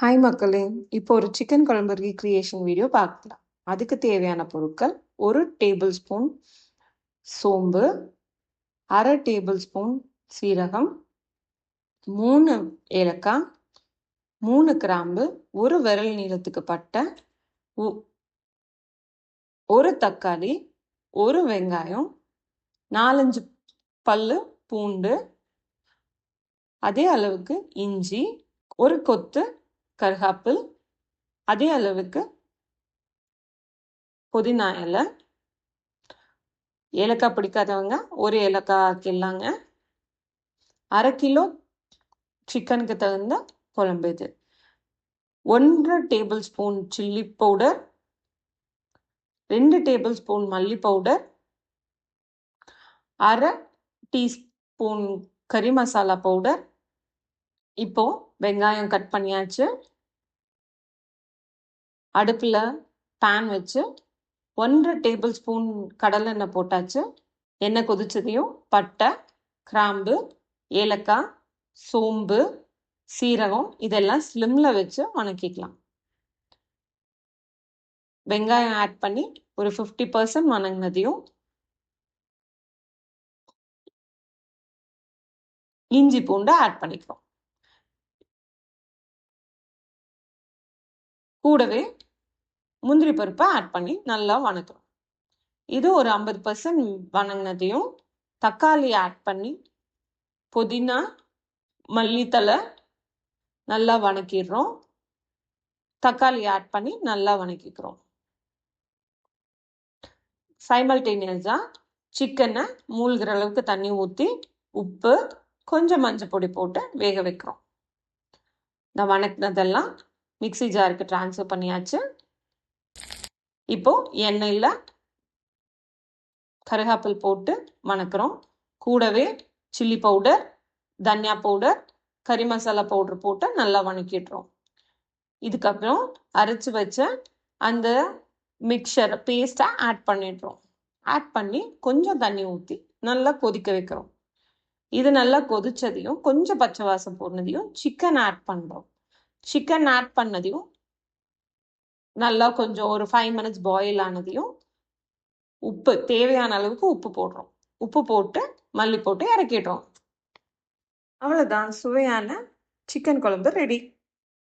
Hi மக்களே! இப்போ ஒரு சிக்கன் குழம்பு ரீக்ரியேஷன் வீடியோ பார்க்கலாம். அதுக்கு தேவையான பொருட்கள்: 1 டேபிள் ஸ்பூன் சோம்பு, 1/2 டேபிள் ஸ்பூன் சீரகம், 3 ஏலக்காய், 3 கிராம்பு, 1 விரல் நீளத்துக்கு பட்டை, 1 தக்காளி, 1 வெங்காயம், 4-5 பல்லு பூண்டு, அதே அளவுக்கு இஞ்சி, 1 கொத்து கருகாப்பில், அதே அளவுக்கு புதினா இலை, ஏலக்காய் பிடிக்காதவங்க 1 ஏலக்காய் ஆக்கிடலாங்க. 1/2 கிலோ சிக்கனுக்கு தகுந்த குழம்பு இது. 1 table spoon chilli powder, 2 table spoon மல்லி பவுடர், 1/2 டீஸ்பூன் கறி மசாலா பவுடர். இப்போ வெங்காயம் கட் பண்ணியாச்சு. அடுப்பில் பேன் வச்சு 1 டேபிள் ஸ்பூன் கடலெண்ணெய் போட்டாச்சு. எண்ணெய் கொதிச்சதையும் பட்டை, கிராம்பு, ஏலக்காய், சோம்பு, சீரகம் இதெல்லாம் ஸ்லிம்மில் வச்சு வணக்கிக்கலாம். வெங்காயம் ஆட் பண்ணி ஒரு 50% வணங்கினதையும் இஞ்சி பூண்டை ஆட் பண்ணிக்கிறோம். கூடவே முந்திரி பருப்பை ஆட் பண்ணி நல்லா வணக்கிறோம். இது ஒரு 50% வணங்கினதையும் தக்காளி ஆட் பண்ணி புதினா, மல்லித்தலை நல்லா வணக்கிடுறோம். தக்காளி ஆட் பண்ணி நல்லா வணக்கிக்கிறோம். சைமல்டேனியஸாக சிக்கனை மூழ்கிற அளவுக்கு தண்ணி ஊற்றி உப்பு, கொஞ்சம் மஞ்சள் பொடி போட்டு வேக வைக்கிறோம். இந்த வணக்கினதெல்லாம் மிக்ஸி ஜாருக்கு ட்ரான்ஸ்ஃபர் பண்ணியாச்சு. இப்போ எண்ணெயில் கருகாப்பில் போட்டு வணக்கிறோம். கூடவே சில்லி பவுடர், தனியா பவுடர், கறி மசாலா பவுடர் போட்டு நல்லா வணக்கிடுறோம். இதுக்கப்புறம் அரைச்சி வச்ச அந்த மிக்சர் பேஸ்ட்டை ஆட் பண்ணிடுறோம். ஆட் பண்ணி கொஞ்சம் தண்ணி ஊற்றி நல்லா கொதிக்க வைக்கிறோம். இது நல்லா கொதிச்சதையும் கொஞ்சம் பச்சை வாசம் போனதையும் சிக்கன் ஆட் பண்ணுறோம். சிக்கன் ஆட் பண்ணதையும் நல்லா கொஞ்சம் ஒரு 5 மினிட்ஸ் பாயில் ஆனதையும் உப்பு தேவையான அளவுக்கு உப்பு போடுறோம். உப்பு போட்டு மல்லி போட்டு இறக்கிடுறோம். அவ்வளோதான், சுவையான சிக்கன் குழம்பு ரெடி.